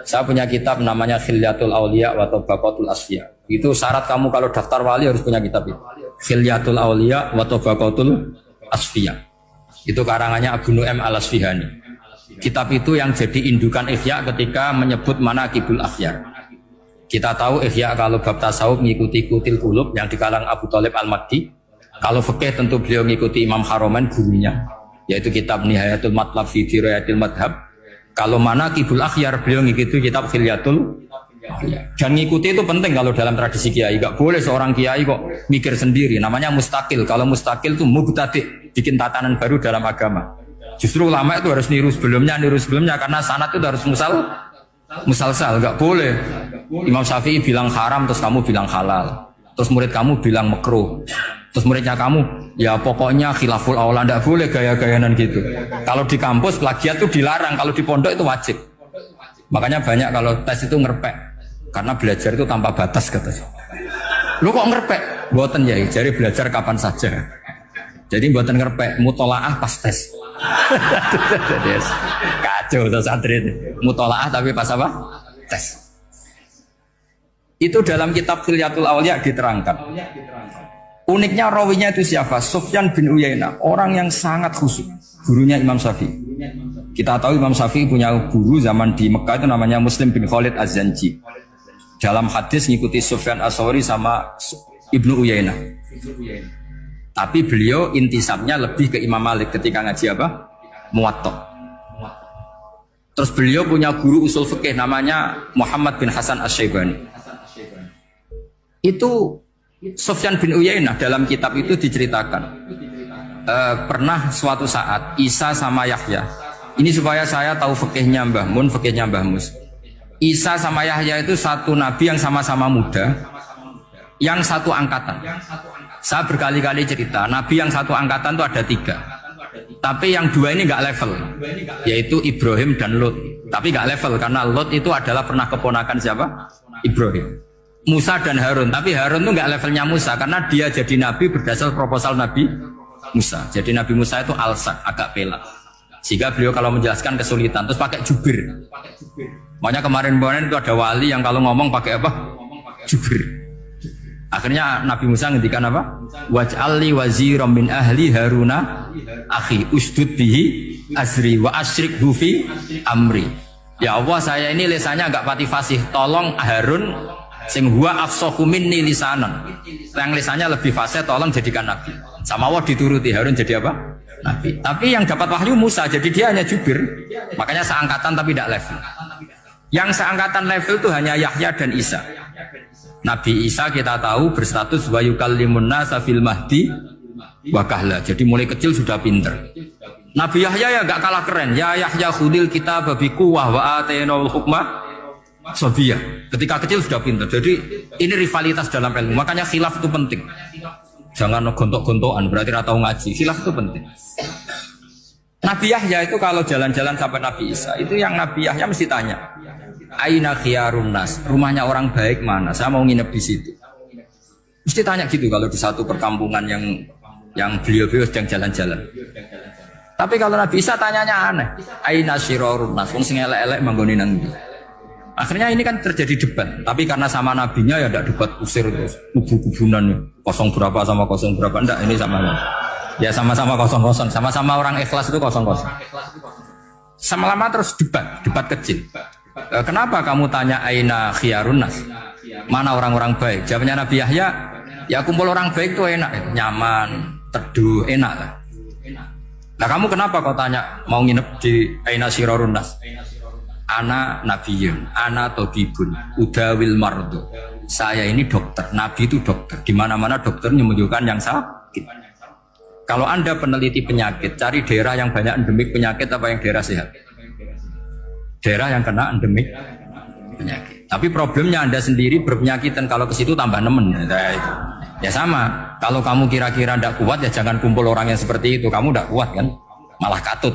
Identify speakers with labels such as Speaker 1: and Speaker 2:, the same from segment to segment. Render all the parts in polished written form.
Speaker 1: Saya punya kitab namanya Khilyatul Auliya wa Tabaqatul Asfiya. Itu syarat kamu kalau daftar wali harus punya kitab itu. Khilyatul Auliya wa Tabaqatul Asfiya. Itu karangannya Abu Nu'aim Al-Asfihani. Kitab itu yang jadi indukan Ihya ketika menyebut manaqibul akhyar. Kita tahu Ihya kalau bab tasawuf mengikuti Kutil Qulub yang dikalang Abu Thalib Al-Maddi. Kalau fikih tentu beliau mengikuti Imam Haromen gurunya, yaitu kitab Nihayatul Matlab fi Dirayatil Madhab. Kalau manaqibul akhyar beliau mengikuti kitab Khilyatul. Dan ngikuti itu penting kalau dalam tradisi kiai. Gak boleh seorang kiai kok mikir sendiri. Namanya mustakil. Kalau mustakil itu mubtadi', bikin tatanan baru dalam agama. Justru ulama itu harus niru sebelumnya karena sanad itu harus musalsal. Gak boleh Imam Syafi'i bilang haram terus kamu bilang halal, terus murid kamu bilang makruh, terus muridnya kamu ya pokoknya khilaful aula. Nggak boleh gaya-gayanan gitu. Kalau di kampus plagiat itu dilarang, kalau di pondok itu wajib. Makanya banyak kalau tes itu ngerpek, karena belajar itu tanpa batas katanya. Lu kok ngerpek? Mboten ya, jadi belajar kapan saja. Jadi mboten ngerpek, mutolaah pas tes. Jadi kacau tuh santri. Mutolaah tapi pas apa? Tes. Itu dalam kitab Khilyatul Auliya diterangkan. Uniknya rawinya itu siapa? Sufyan bin Uyainah, orang yang sangat khusyuk, gurunya Imam Syafi'i. Kita tahu Imam Syafi'i punya guru zaman di Mekah itu namanya Muslim bin Khalid Az-Zanji. Dalam hadis ngikuti Sufyan As-Sawri sama Ibnu Uyainah. Tapi beliau intisabnya lebih ke Imam Malik ketika ngaji apa? Muwatta. Terus beliau punya guru usul fikih namanya Muhammad bin Hasan Asy-Syaibani. Itu Sufyan bin Uyainah dalam kitab itu diceritakan pernah suatu saat Isa sama Yahya, ini supaya saya tahu fikihnya Mbah Mun, fikihnya Mbah Mus. Isa sama Yahya itu satu nabi yang sama-sama muda, yang satu angkatan. Saya berkali-kali cerita, nabi yang satu angkatan itu ada 3, tapi yang 2 ini nggak level, yaitu Ibrahim dan Lut. Tapi nggak level karena Lut itu adalah pernah keponakan siapa? Ibrahim. Musa dan Harun, tapi Harun itu nggak levelnya Musa karena dia jadi nabi berdasar proposal Nabi Musa. Jadi Nabi Musa itu alsak, agak pelak, sehingga beliau kalau menjelaskan kesulitan terus pakai jubir. Makanya kemarin itu ada wali yang kalau ngomong pakai apa? Jubir. Akhirnya Nabi Musa ngendikan apa? Waj'alli waziran min ahli Haruna akhi usdud bihi azri wa asyrikhu fi amri. Ya Allah, saya ini lisannya agak pati fasih, tolong Harun sing huwa afsahu minni lisanan, yang lisannya lebih fasih tolong jadikan nabi. Sama Allah dituruti, Harun jadi apa? Nabi. Tapi yang dapat wahyu Musa, jadi dia hanya jubir. Makanya seangkatan tapi tidak level. Yang seangkatan level itu hanya Yahya dan Isa. Nabi Isa kita tahu berstatus wa yukallimun nasa fil mahdi wa kahla. Jadi mulai kecil sudah pinter. Nabi Yahya ya gak kalah keren. Ya Yahya khudil kitab bi quwwah wa atainal hukma Sobia, ketika kecil sudah pintar. Jadi ini rivalitas dalam ilmu. Makanya khilaf itu penting. Jangan gontok-gontokan, berarti ratau ngaji. Khilaf itu penting. Nabi Yahya itu kalau jalan-jalan sampai Nabi Isa, itu yang Nabi Yahya mesti tanya, Aina khiyarun nas, rumahnya orang baik mana? Saya mau nginep di situ. Mesti tanya gitu kalau di satu perkampungan yang beliau-beliau sedang jalan-jalan. Tapi kalau Nabi Isa tanyanya aneh. Aina syirarun nas, wong sing elek-elek manggone nang ndi? Akhirnya ini kan terjadi debat, tapi karena sama nabinya ya tidak debat usir terus kubu-kubunan kosong berapa sama kosong berapa, enggak, ini sama ya sama-sama kosong-kosong, sama-sama orang ikhlas itu kosong-kosong. Sama lama terus debat kecil. Kenapa kamu tanya aina khiyarun nas? Mana orang-orang baik? Jawabnya Nabi Yahya, ya kumpul orang baik itu enak, nyaman, teduh, enak lah. Nah kamu kenapa kau tanya mau nginep di aina syirarun nas? Ana nabiyun, ana tabibun, udawil mardu. Saya ini dokter, nabi itu dokter. Di mana-mana dokter menunjukkan yang sakit. Kalau Anda peneliti penyakit, cari daerah yang banyak endemik penyakit apa yang daerah sehat? Daerah yang kena endemik penyakit. Tapi problemnya Anda sendiri berpenyakit dan kalau ke situ tambah nemen. Ya sama. Kalau kamu kira-kira tidak kuat ya jangan kumpul orang yang seperti itu. Kamu tidak kuat kan? Malah katut.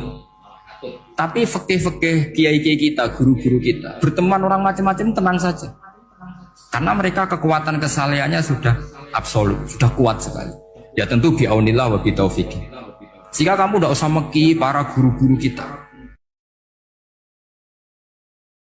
Speaker 1: Tapi fikih-fikih kiai-kiai kita, guru-guru kita, berteman orang macam-macam tenang saja. Karena mereka kekuatan kesalehannya sudah absolut, sudah kuat sekali. Ya tentu bi'aunillah wa bitaufiqih. Jika kamu tidak usah meki para guru-guru kita.